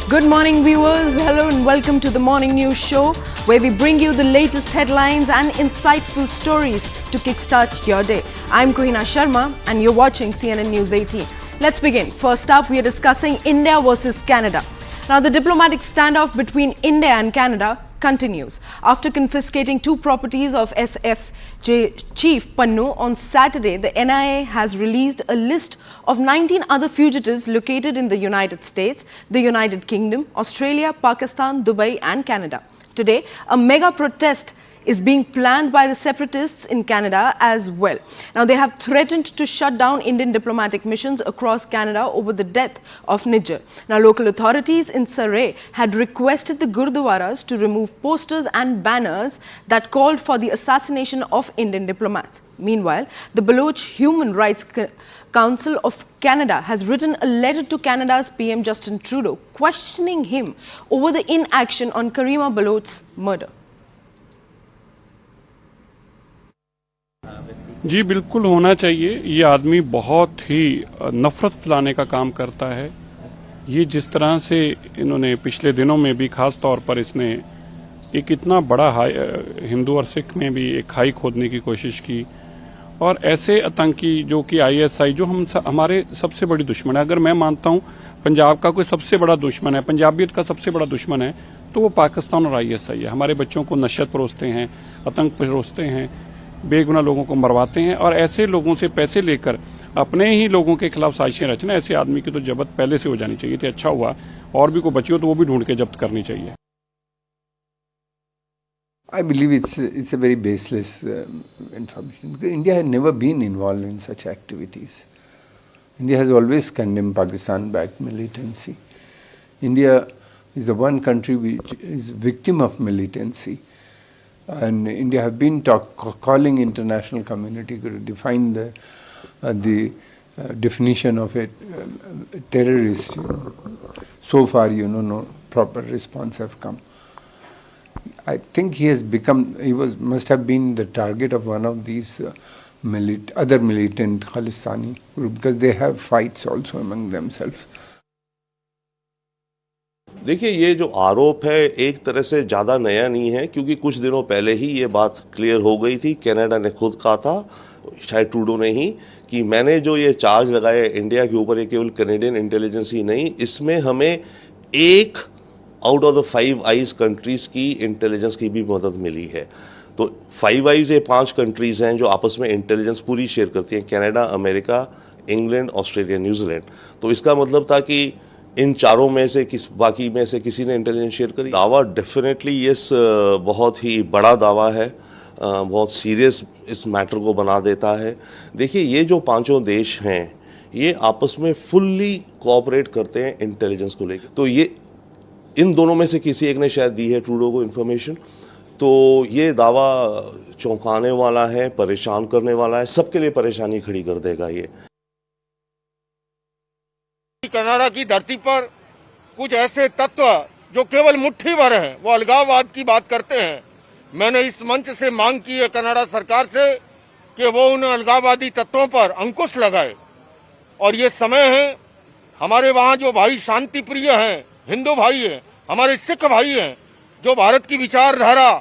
Good morning, viewers. Hello and welcome to the Morning News Show, where we bring you the latest headlines and insightful stories to kickstart your day. I'm Kohina Sharma and you're watching CNN News 18. Let's begin. First up, we are discussing India versus Canada. Now, the diplomatic standoff between India and Canada continues. After confiscating 2 properties of SFJ Chief Pannu on Saturday, the NIA has released a list of 19 other fugitives located in the United States, the United Kingdom, Australia, Pakistan, Dubai and Canada. Today, a mega protest is being planned by the separatists in Canada as well. Now, they have threatened to shut down Indian diplomatic missions across Canada over the death of Nijjar. Now, local authorities in Surrey had requested the Gurdwaras to remove posters and banners that called for the assassination of Indian diplomats. Meanwhile, the Baloch Human Rights Council of Canada has written a letter to Canada's PM Justin Trudeau questioning him over the inaction on Karima Baloch's murder. जी बिल्कुल होना चाहिए। ये आदमी बहुत ही नफरत फैलाने का काम करता है। ये जिस तरह से इन्होंने पिछले दिनों में भी खास तौर पर इसने एक इतना बड़ा हिंदू और सिख में भी एक खाई खोदने की कोशिश की और ऐसे आतंकी जो कि आईएसआई जो हमारे सबसे बड़ी दुश्मन है। अगर मैं मानता हूं पंजाब का कोई सबसे बड़ा दुश्मन है, पंजाबियत का सबसे बड़ा दुश्मन है, तो वो पाकिस्तान और आईएसआई है। हमारे बच्चों को नशत परोसते हैं, आतंक परोसते हैं, बेगुनाह लोगों को मरवाते हैं और ऐसे लोगों से पैसे लेकर अपने ही लोगों के खिलाफ साजिशें रचना, ऐसे आदमी की तो जब्त पहले से हो जानी चाहिए थी। अच्छा हुआ और भी कोई बची हो तो वो भी ढूंढ के जब्त करनी चाहिए। I believe it's a very baseless information because India has never been involved in such activities. India has always condemned Pakistan-backed militancy. India is the one country which is victim of militancy. And India have been calling international community to define the definition of a terrorist. So far, no proper response have come. I think he must have been the target of one of these other militant Khalistani group because they have fights also among themselves. देखिए, ये जो आरोप है एक तरह से ज़्यादा नया नहीं है क्योंकि कुछ दिनों पहले ही ये बात क्लियर हो गई थी। कनाडा ने खुद कहा था, शायद ट्रूडो ने ही, कि मैंने जो ये चार्ज लगाए इंडिया के ऊपर, ये केवल कैनेडियन इंटेलिजेंस ही नहीं, इसमें हमें एक out of the 5 eyes countries की इंटेलिजेंस की भी मदद मिली है। तो 5 आइज ये 5 कंट्रीज़ हैं जो आपस में इंटेलिजेंस पूरी शेयर करती हैं, Canada, America, England, Australia, New Zealand. तो इसका मतलब था कि इन चारों में से बाकी में से किसी ने इंटेलिजेंस शेयर करी। दावा डेफिनेटली यस बहुत ही बड़ा दावा है, बहुत सीरियस इस मैटर को बना देता है। देखिए, ये जो 5 देश हैं ये आपस में फुल्ली कोऑपरेट करते हैं इंटेलिजेंस को लेकर। तो ये इन दोनों में से किसी एक ने शायद दी है ट्रूडो को इन्फॉर्मेशन। तो ये दावा चौंकाने वाला है, परेशान करने वाला है, सबके लिए परेशानी खड़ी कर देगा। ये कनाडा की धरती पर कुछ ऐसे तत्व जो केवल मुट्ठी भर हैं, वो अलगाववाद की बात करते हैं। मैंने इस मंच से मांग की है कनाडा सरकार से कि वो उन अलगाववादी तत्वों पर अंकुश लगाए। और ये समय है, हमारे वहां जो भाई शांति प्रिय हैं, हिंदू भाई हैं, हमारे सिख भाई हैं, जो भारत की विचारधारा,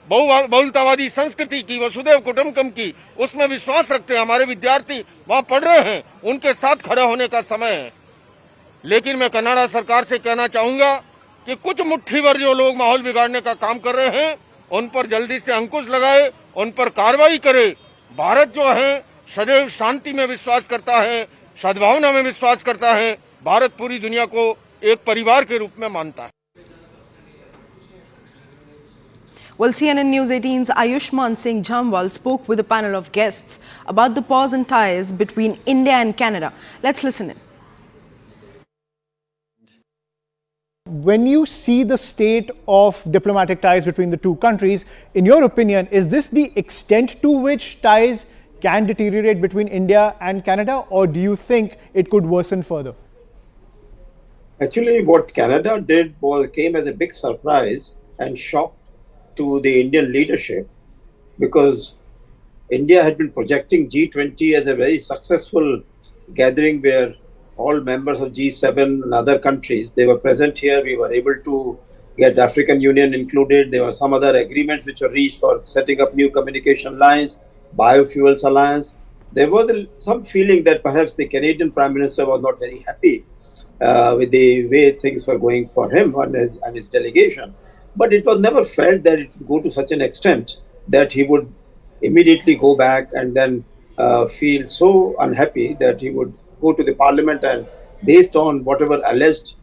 बहुलतावादी संस्कृति की, वसुधैव कुटुंबकम की, उसमें विश्वास रखते हैं, हमारे विद्यार्थी वहां पढ़ रहे हैं, उनके साथ खड़े होने का समय है। लेकिन मैं कनाडा सरकार से कहना चाहूंगा कि कुछ मुट्ठी भर जो लोग माहौल बिगाड़ने का काम कर रहे हैं, उन पर जल्दी से अंकुश लगाए, उन पर कार्रवाई करे। भारत जो है सदैव शांति में विश्वास करता है, सद्भावना में विश्वास करता है। भारत पूरी दुनिया को एक परिवार के रूप में मानता है। Well, CNN News 18's Ayushman Singh Jamwal spoke with a panel of guests about the pause in ties between India and Canada. Let's listen in. When you see the state of diplomatic ties between the two countries, in your opinion, is this the extent to which ties can deteriorate between India and Canada, or do you think it could worsen further? Actually, what Canada did came as a big surprise and shock to the Indian leadership, because India had been projecting G20 as a very successful gathering where all members of G7 and other countries. They were present here. We were able to get African Union included. There were some other agreements which were reached for setting up new communication lines, biofuels alliance. There was some feeling that perhaps the Canadian Prime Minister was not very happy with the way things were going for him and his delegation. But it was never felt that it would go to such an extent that he would immediately go back and then feel so unhappy that he would go to the parliament and, based on whatever alleged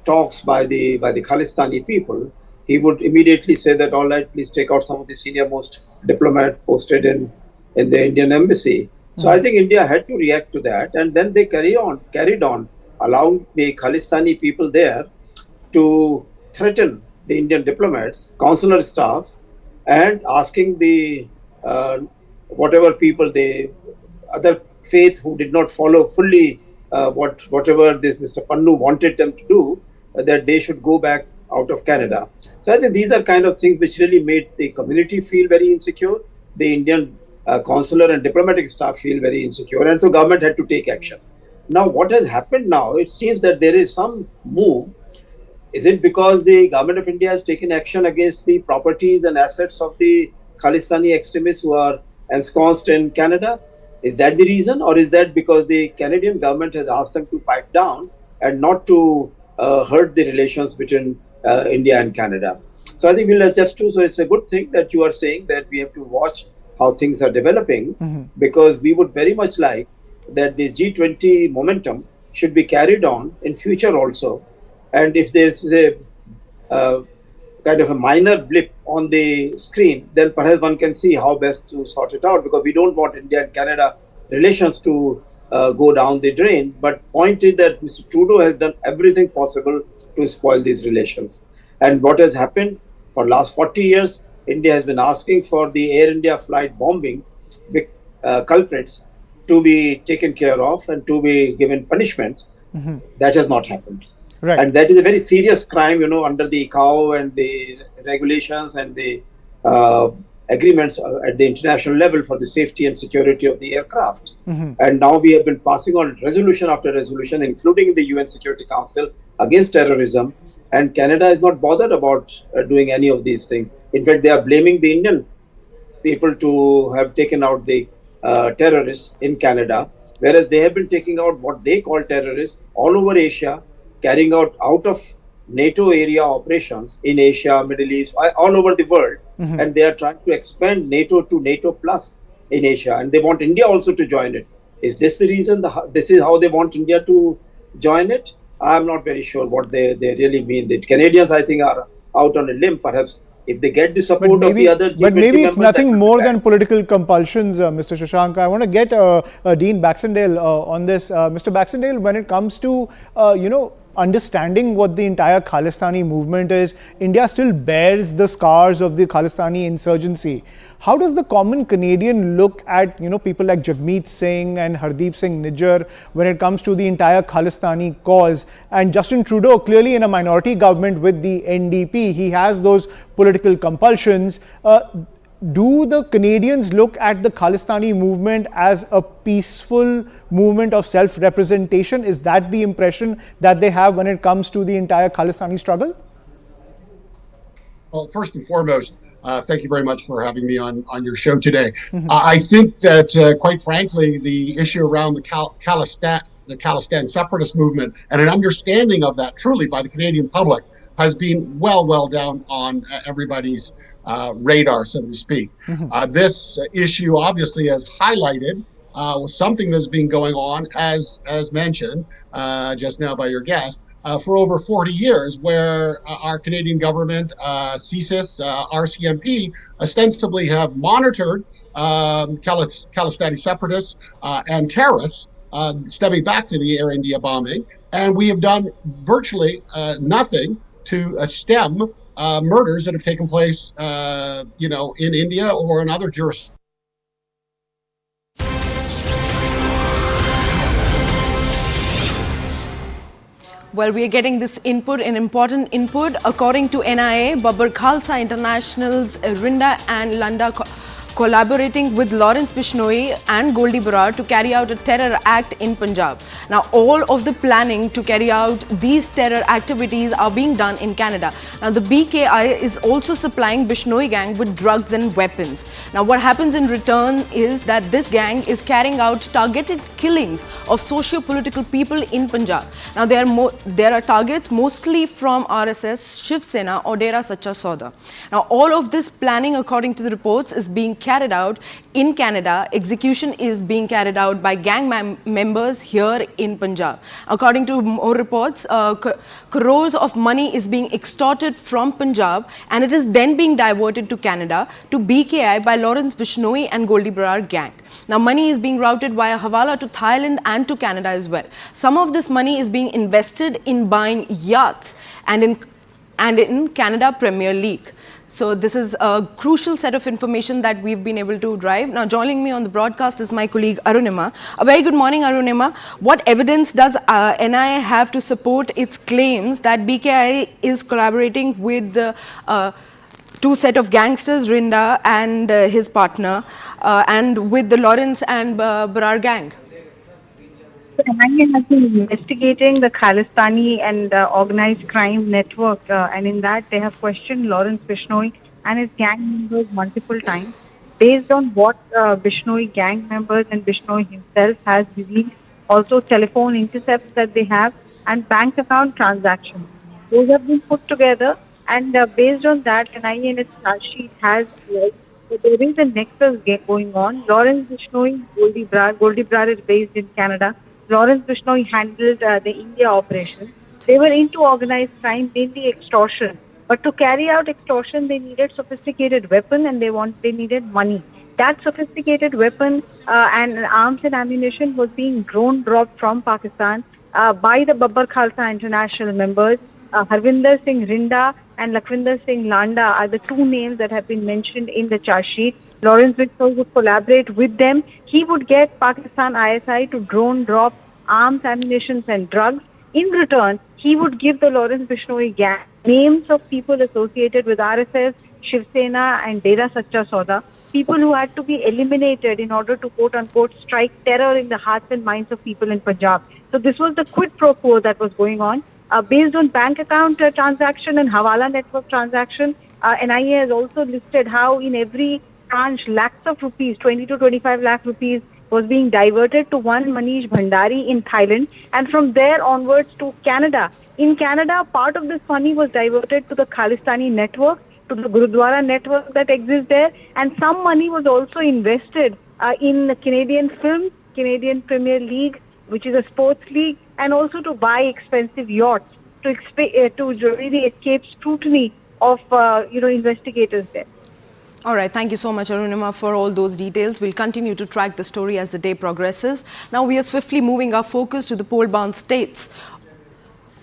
talks by the Khalistani people, he would immediately say that, all right, please take out some of the senior most diplomat posted in the Indian embassy. So I think India had to react to that, and then they carried on, allowing the Khalistani people there to threaten the Indian diplomats, consular staffs, and asking the whatever people, the other faith who did not follow fully whatever this Mr. Pannu wanted them to do, that they should go back out of Canada. So I think these are kind of things which really made the community feel very insecure, the Indian consular and diplomatic staff feel very insecure, and so government had to take action. Now, what has happened now, it seems that there is some move. Is it because the government of India has taken action against the properties and assets of the Khalistani extremists who are ensconced in Canada? Is that the reason, or is that because the Canadian government has asked them to pipe down and not to hurt the relations between India and Canada? So I think we'll adjust to. So it's a good thing that you are saying that we have to watch how things are developing, because we would very much like that this G20 momentum should be carried on in future also. And if there's a kind of a minor blip on the screen, then perhaps one can see how best to sort it out, because we don't want India and Canada relations to go down the drain. But point is that Mr. Trudeau has done everything possible to spoil these relations. And what has happened for last 40 years, India has been asking for the Air India flight bombing culprits to be taken care of and to be given punishments. That has not happened. Right. And that is a very serious crime, under the ICAO and the regulations and the agreements at the international level for the safety and security of the aircraft. And now we have been passing on resolution after resolution, including in the UN Security Council, against terrorism. And Canada is not bothered about doing any of these things. In fact, they are blaming the Indian people to have taken out the terrorists in Canada, whereas they have been taking out what they call terrorists all over Asia, carrying out of NATO area operations in Asia, Middle East, all over the world. And they are trying to expand NATO to NATO plus in Asia. And they want India also to join it. Is this the reason? This is how they want India to join it? I'm not very sure what they really mean. The Canadians, I think, are out on a limb. Perhaps if they get the support of the other G20 but maybe it's members, nothing more than political compulsions, Mr. Shashank. I want to get Dean Baxendale on this. Mr. Baxendale, when it comes to, understanding what the entire Khalistani movement is, India still bears the scars of the Khalistani insurgency. How does the common Canadian look at, people like Jagmeet Singh and Hardeep Singh Nijjar when it comes to the entire Khalistani cause? And Justin Trudeau, clearly in a minority government with the NDP, he has those political compulsions. Do the Canadians look at the Khalistani movement as a peaceful movement of self-representation? Is that the impression that they have when it comes to the entire Khalistani struggle? Well, first and foremost, thank you very much for having me on your show today. I think that, quite frankly, the issue around the Khalistan separatist movement and an understanding of that truly by the Canadian public has been well down on everybody's radar, so to speak. This issue obviously has highlighted something that's been going on, as mentioned just now by your guest, for over 40 years, where our Canadian government, CSIS, RCMP, ostensibly have monitored Khalistani separatists and terrorists stemming back to the Air India bombing. And we have done virtually nothing to stem murders that have taken place, in India or in other jurisdictions. Well, we are getting this input, an important input. According to NIA, Babar Khalsa International's Rinda and Landa collaborating with Lawrence Bishnoi and Goldie Barar to carry out a terror act in Punjab. Now, all of the planning to carry out these terror activities are being done in Canada. Now, the BKI is also supplying Bishnoi gang with drugs and weapons. Now, what happens in return is that this gang is carrying out targeted killings of socio-political people in Punjab. Now, there are targets mostly from RSS, Shiv Sena or Dera Sacha Sauda. Now, all of this planning, according to the reports, is being carried out in Canada. Execution is being carried out by gang members here in Punjab. According to more reports, crores of money is being extorted from Punjab and it is then being diverted to Canada to BKI by Lawrence Bishnoi and Goldie Barar gang. Now, money is being routed via Hawala to Thailand and to Canada as well. Some of this money is being invested in buying yachts and in Canada Premier League. So this is a crucial set of information that we've been able to drive. Now, joining me on the broadcast is my colleague Arunima. A very good morning, Arunima. What evidence does NIA have to support its claims that BKI is collaborating with the two set of gangsters, Rinda and his partner, and with the Lawrence and Barar gang? The NIA has been investigating the Khalistani and organized crime network, and in that they have questioned Lawrence Bishnoi and his gang members multiple times. Based on what Bishnoi gang members and Bishnoi himself has revealed, also telephone intercepts that they have and bank account transactions. Those have been put together, and based on that, NIA in its charge sheet has like there is a nexus going on. Lawrence Bishnoi, Goldie Barar is based in Canada. Lawrence Bishnoi handled the India operation. They were into organized crime, mainly extortion. But to carry out extortion, they needed sophisticated weapon and they needed money. That sophisticated weapon and arms and ammunition was being drone dropped from Pakistan by the Babar Khalsa international members. Harvinder Singh Rinda and Lakhvinder Singh Landa are the two names that have been mentioned in the charge sheet. Lawrence Bishnoi would collaborate with them. He would get Pakistan ISI to drone drop arms, ammunition and drugs. In return, he would give the Lawrence Bishnoi gang names of people associated with RSS, Shiv Sena and Dera Sacha Sauda, people who had to be eliminated in order to quote-unquote strike terror in the hearts and minds of people in Punjab. So this was the quid pro quo that was going on. Based on bank account transaction and Hawala network transaction, NIA has also listed how in every tranche lakhs of rupees, 20 to 25 lakh rupees was being diverted to one Manish Bhandari in Thailand and from there onwards to Canada. In Canada, part of this money was diverted to the Khalistani network, to the Gurudwara network that exists there, and some money was also invested in the Canadian films, Canadian Premier League, which is a sports league, and also to buy expensive yachts to really escape scrutiny of investigators there. All right, thank you so much, Arunima, for all those details. We'll continue to track the story as the day progresses. Now, we are swiftly moving our focus to the poll-bound states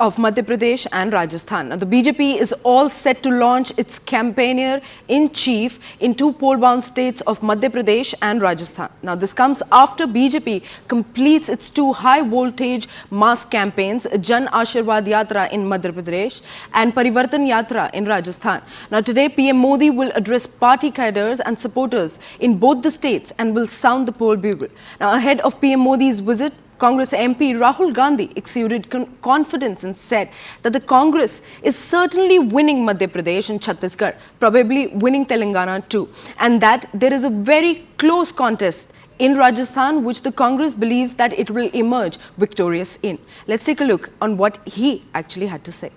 of Madhya Pradesh and Rajasthan. Now, the BJP is all set to launch its campaigner-in-chief in two poll-bound states of Madhya Pradesh and Rajasthan. Now, this comes after BJP completes its two high-voltage mass campaigns, Jan Ashirwad Yatra in Madhya Pradesh and Parivartan Yatra in Rajasthan. Now, today, PM Modi will address party cadres and supporters in both the states and will sound the poll bugle. Now, ahead of PM Modi's visit, Congress MP Rahul Gandhi exuded confidence and said that the Congress is certainly winning Madhya Pradesh and Chhattisgarh, probably winning Telangana too, and that there is a very close contest in Rajasthan which the Congress believes that it will emerge victorious in. Let's take a look on what he actually had to say.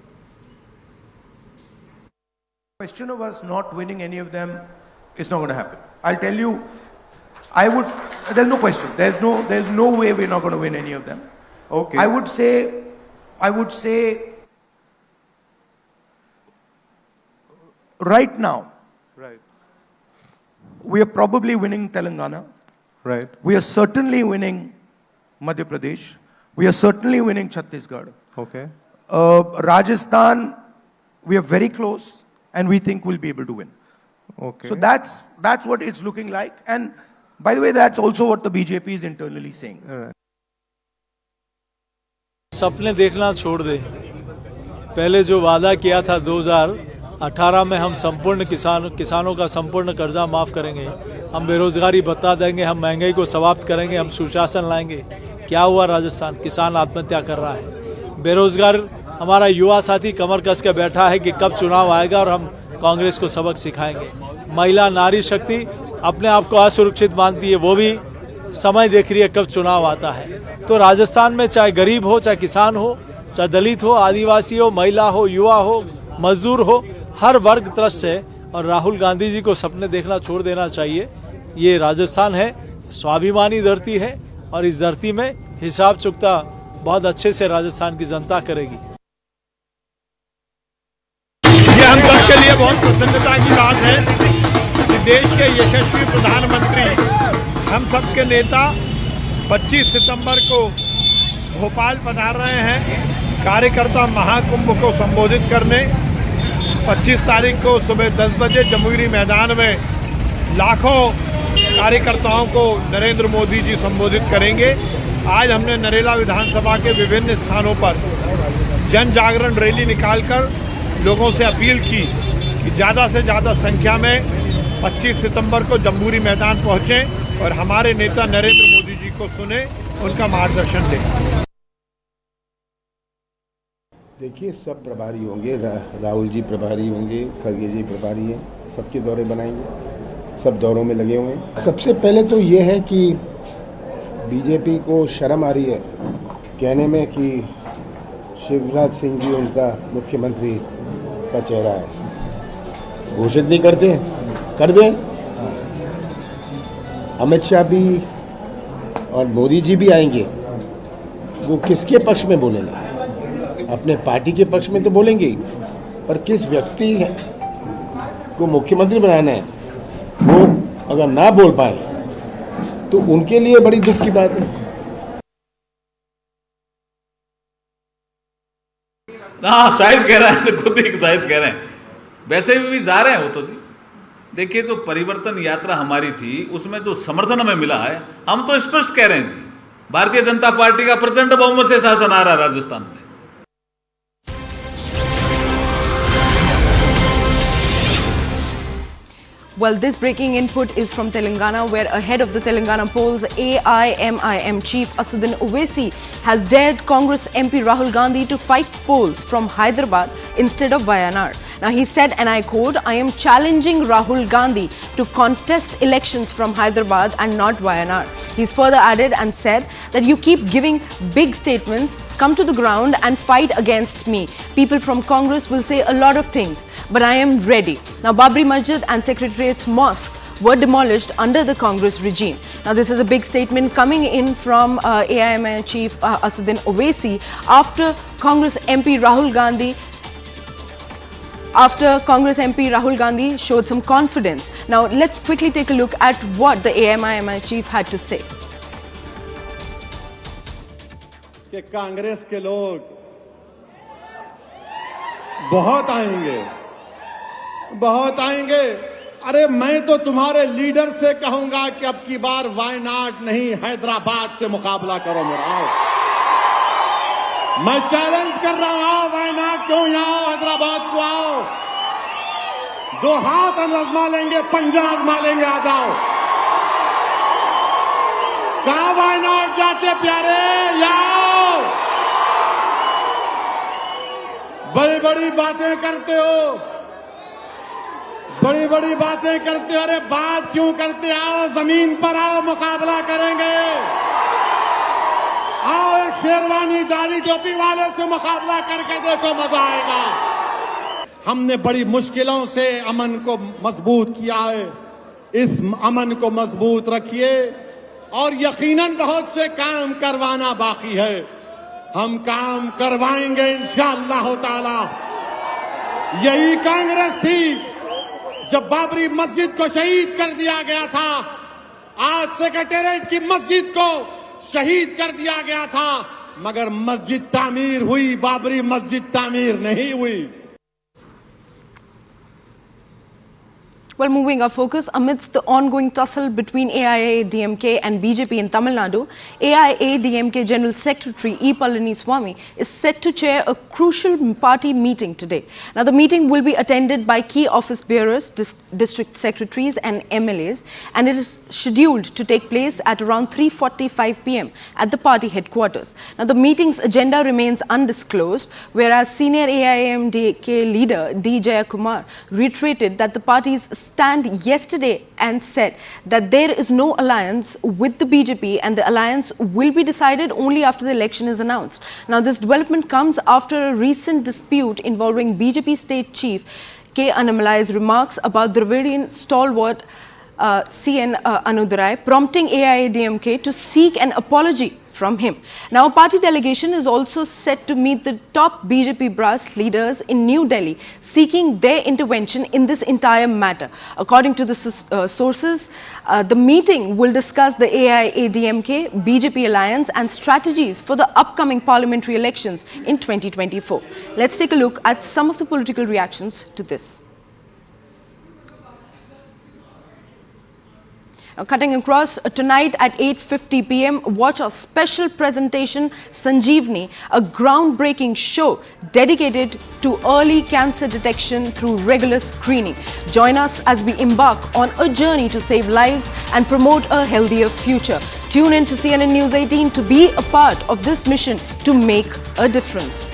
The question of us not winning any of them is not going to happen. I'll tell you, there's no question. There's no way we're not going to win any of them. Okay. I would say right now, right, we are probably winning Telangana. Right. We are certainly winning Madhya Pradesh. We are certainly winning Chhattisgarh. Okay. Rajasthan, we are very close and we think we'll be able to win. Okay. So that's what it's looking like. And by the way, that's also what the BJP is internally saying. सपने देखना छोड़ दे। पहले जो वादा किया था 2000 18 में हम संपूर्ण किसानों का संपूर्ण कर्जा माफ करेंगे, हम बेरोजगारी भत्ता देंगे, हम महंगाई को समाप्त करेंगे, हम सुशासन लाएंगे। क्या हुआ राजस्थान? किसान आत्महत्या कर रहा है, बेरोजगार हमारा युवा साथी कमर कस के बैठा है कि कब चुनाव आएगा और हम कांग्रेस को सबक सिखाएंगे। महिला नारी शक्ति अपने आप को असुरक्षित मानती है, वो भी समय देख रही है कब चुनाव आता है। तो राजस्थान में चाहे गरीब हो, चाहे किसान हो, चाहे दलित हो, आदिवासी हो, महिला हो, युवा हो, मजदूर हो, हर वर्ग त्रस्त है। और राहुल गांधी जी को सपने देखना छोड़ देना चाहिए। ये राजस्थान है, स्वाभिमानी धरती है और इस धरती में हिसाब चुकता बहुत अच्छे से राजस्थान की जनता करेगी। ये हम सबके लिए बहुत प्रसन्नता की बात है कि देश के यशस्वी प्रधानमंत्री, हम सबके नेता 25 सितंबर को भोपाल पधार रहे हैं कार्यकर्ता महाकुंभ को संबोधित करने। 25 तारीख को सुबह 10 बजे जमुई मैदान में लाखों कार्यकर्ताओं को नरेंद्र मोदी जी संबोधित करेंगे। आज हमने नरेला विधानसभा के विभिन्न स्थानों पर जन जागरण रैली निकालकर लोगों से अपील की कि ज़्यादा से ज़्यादा संख्या में 25 सितंबर को जम्बूरी मैदान पहुँचें और हमारे नेता नरेंद्र मोदी जी को सुने, उनका मार्गदर्शन दें। देखिए, सब प्रभारी होंगे, राहुल जी प्रभारी होंगे, खड़गे जी प्रभारी हैं, सबके दौरे बनाएंगे, सब दौरों में लगे हुए हैं। सबसे पहले तो ये है कि बीजेपी को शर्म आ रही है कहने में कि शिवराज सिंह जी उनका मुख्यमंत्री का चेहरा है। घोषित नहीं करते, कर दें। अमित शाह भी और मोदी जी भी आएंगे, वो किसके पक्ष में बोलेंगे? अपने पार्टी के पक्ष में तो बोलेंगे ही, पर किस व्यक्ति को मुख्यमंत्री बनाना है वो अगर ना बोल पाए तो उनके लिए बड़ी दुख की बात है। हाँ, शायद कह रहा है, खुद ही शायद कह रहे हैं, वैसे भी जा रहे हैं वो तो जी। देखिए, जो परिवर्तन यात्रा हमारी थी उसमें जो समर्थन हमें मिला है, हम तो स्पष्ट कह रहे हैं जी, भारतीय जनता पार्टी का प्रचंड बहुमत से शासन आ रहा है राजस्थान में। Well, this breaking input is from Telangana, where ahead of the Telangana polls, AIMIM chief Asaduddin Owaisi has dared Congress MP Rahul Gandhi to fight polls from Hyderabad instead of Wayanad. Now, he said, and I quote, "I am challenging Rahul Gandhi to contest elections from Hyderabad and not Wayanad." He's further added and said that you keep giving big statements, come to the ground and fight against me. People from Congress will say a lot of things, but I am ready. Now, Babri Masjid and Secretariat's mosque were demolished under the Congress regime. Now, this is a big statement coming in from AIMIM chief Asaduddin Owaisi after Congress MP Rahul Gandhi showed some confidence. Now, let's quickly take a look at what the AIMIM chief had to say. कि कांग्रेस के लोग बहुत आएंगे। अरे मैं तो तुम्हारे leader से कहूंगा कि अब की बार वायनाड नहीं, हैदराबाद से मुकाबला करो मेरा। आओ, मैं चैलेंज कर रहा हूं, वायनाड क्यों आओ, हैदराबाद को आओ। 2 हाथ हम आजमा लेंगे, पंजा आजमा लेंगे, आ जाओ। कहां वायनाड जाते प्यारे, आओ। बड़ी बड़ी बातें करते हो, बड़ी बातें करते हो। अरे बात क्यों करते? आओ, जमीन पर आओ, मुकाबला करेंगे। आओ, एक शेरवानी दाढ़ी टोपी वाले से मुकाबला करके देखो, मजा आएगा। हमने बड़ी मुश्किलों से अमन को मजबूत किया है, इस अमन को मजबूत रखिए और यकीनन बहुत से काम करवाना बाकी है, हम काम करवाएंगे इंशाअल्लाह ताला। यही कांग्रेस थी जब बाबरी मस्जिद को शहीद कर दिया गया था। आज सेक्रेटेरिएट की मस्जिद को शहीद कर दिया गया था, मगर मस्जिद तामीर हुई, बाबरी मस्जिद तामीर नहीं हुई। Well, moving our focus, amidst the ongoing tussle between AIADMK and BJP in Tamil Nadu, AIADMK General Secretary E. Palaniswamy is set to chair a crucial party meeting today. Now, the meeting will be attended by key office bearers, district secretaries and MLAs, and it is scheduled to take place at around 3:45 p.m. at the party headquarters. Now, the meeting's agenda remains undisclosed, whereas senior AIMDK leader D. Jayakumar reiterated that the party's stand yesterday and said that there is no alliance with the BJP and the alliance will be decided only after the election is announced. Now, this development comes after a recent dispute involving BJP state chief K. Annamalai's remarks about Dravidian stalwart CN Anudurai, prompting AIADMK to seek an apology from him. Now, a party delegation is also set to meet the top BJP brass leaders in New Delhi, seeking their intervention in this entire matter. According to the sources, the meeting will discuss the AIADMK BJP Alliance and strategies for the upcoming parliamentary elections in 2024. Let's take a look at some of the political reactions to this. Now, cutting across tonight at 8:50 p.m, watch our special presentation Sanjeevani, a groundbreaking show dedicated to early cancer detection through regular screening. Join us as we embark on a journey to save lives and promote a healthier future. Tune in to CNN News 18 to be a part of this mission to make a difference.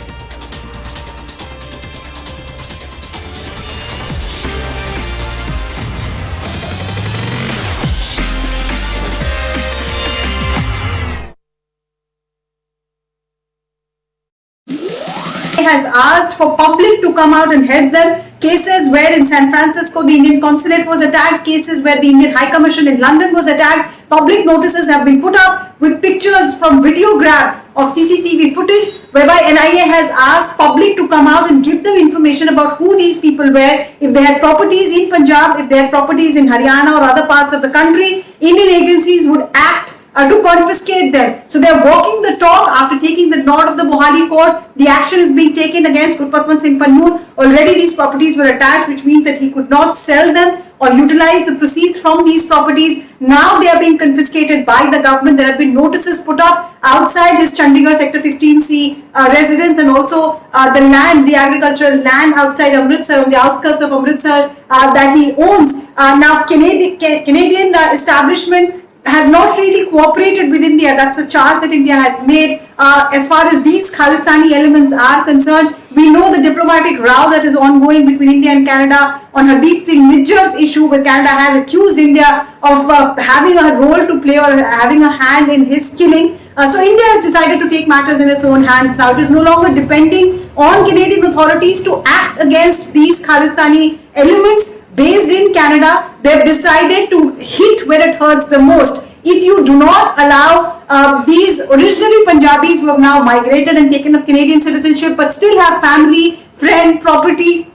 Has asked for public to come out and help them. Cases where in San Francisco the Indian consulate was attacked, cases where the Indian High Commission in London was attacked, public notices have been put up with pictures from videographs of CCTV footage whereby NIA has asked public to come out and give them information about who these people were, if they had properties in Punjab, if they had properties in Haryana or other parts of the country. Indian agencies would act to confiscate them. So they are walking the talk after taking the nod of the Mohali court. The action is being taken against Gurpatwant Singh Pannoon. Already these properties were attached, which means that he could not sell them or utilize the proceeds from these properties. Now they are being confiscated by the government. There have been notices put up outside his Chandigarh Sector 15C residence and also the land, the agricultural land outside Amritsar, on the outskirts of Amritsar that he owns. Now Canadian establishment has not really cooperated with India. That's the charge that India has made. As far as these Khalistani elements are concerned, we know the diplomatic row that is ongoing between India and Canada on Hardeep Singh Nijjar's issue, where Canada has accused India of having a role to play or having a hand in his killing. So India has decided to take matters in its own hands now. It is no longer depending on Canadian authorities to act against these Khalistani elements based in Canada. They've decided to hit where it hurts the most. If you do not allow these originally Punjabis who have now migrated and taken up Canadian citizenship but still have family, friend, property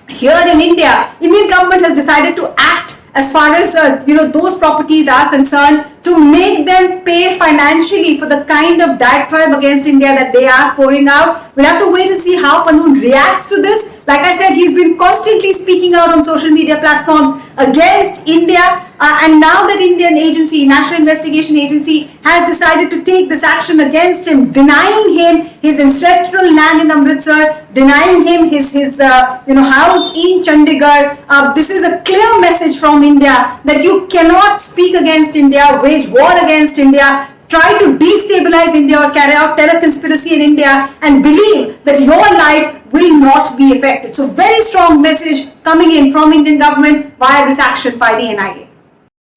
here in India, Indian government has decided to act as far as those properties are concerned to make them pay financially for the kind of diatribe against India that they are pouring out. We'll have to wait and see how Pannoon reacts to this. Like I said, he's been constantly speaking out on social media platforms against India. And now that Indian agency, National Investigation Agency, has decided to take this action against him, denying him his ancestral land in Amritsar, denying him his house in Chandigarh. This is a clear message from India that you cannot speak against India, wage war against India, try to destabilize India or carry out terror conspiracy in India and believe that your life will not be affected. So very strong message coming in from Indian government via this action by the NIA.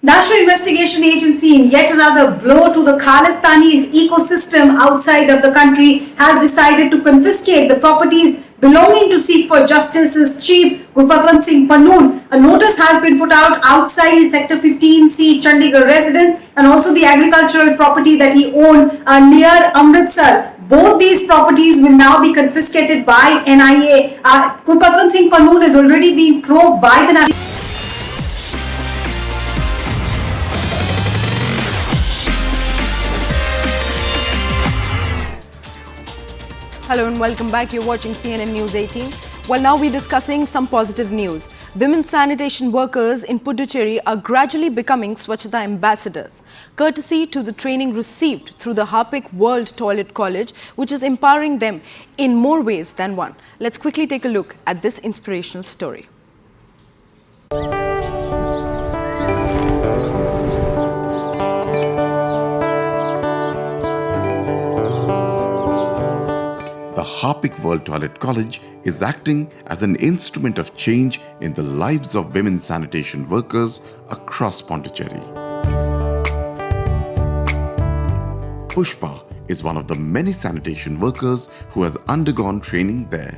National Investigation Agency, in yet another blow to the Khalistani ecosystem outside of the country, has decided to confiscate the properties belonging to Seek for Justice's chief Gurpatwant Singh Pannoon. A notice has been put out outside his Sector 15C Chandigarh residence and also the agricultural property that he owned near Amritsar. Both these properties will now be confiscated by NIA. Gurpatwant Singh Pannoon is already being probed by the National. Hello and welcome back. You're watching CNN News 18. Well, now we're discussing some positive news. Women sanitation workers in Puducherry are gradually becoming Swachata ambassadors, courtesy to the training received through the Harpic World Toilet College, which is empowering them in more ways than one. Let's quickly take a look at this inspirational story. The Harpic World Toilet College is acting as an instrument of change in the lives of women sanitation workers across Pondicherry. Pushpa is one of the many sanitation workers who has undergone training there.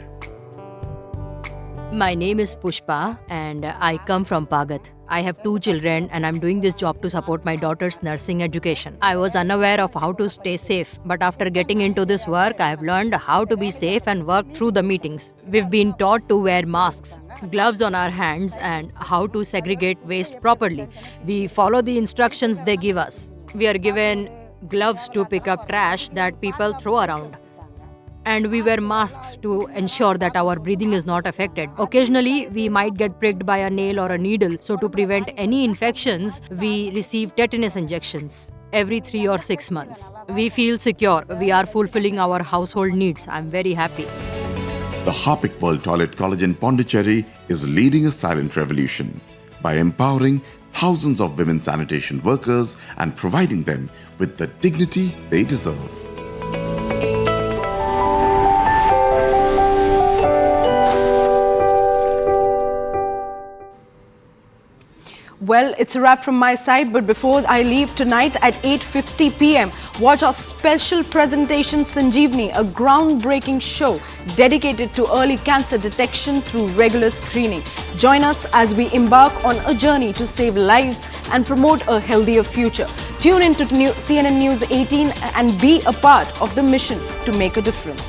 My name is Pushpa and I come from Pagat. I have 2 children and I'm doing this job to support my daughter's nursing education. I was unaware of how to stay safe, but after getting into this work, I have learned how to be safe and work through the meetings. We've been taught to wear masks, gloves on our hands and how to segregate waste properly. We follow the instructions they give us. We are given gloves to pick up trash that people throw around. And we wear masks to ensure that our breathing is not affected. Occasionally, we might get pricked by a nail or a needle. So to prevent any infections, we receive tetanus injections every 3 or 6 months. We feel secure. We are fulfilling our household needs. I'm very happy. The Harpic World Toilet College in Pondicherry is leading a silent revolution by empowering thousands of women sanitation workers and providing them with the dignity they deserve. Well, it's a wrap from my side, but before I leave tonight at 8:50 p.m, watch our special presentation Sanjeevani, a groundbreaking show dedicated to early cancer detection through regular screening. Join us as we embark on a journey to save lives and promote a healthier future. Tune in to CNN News 18 and be a part of the mission to make a difference.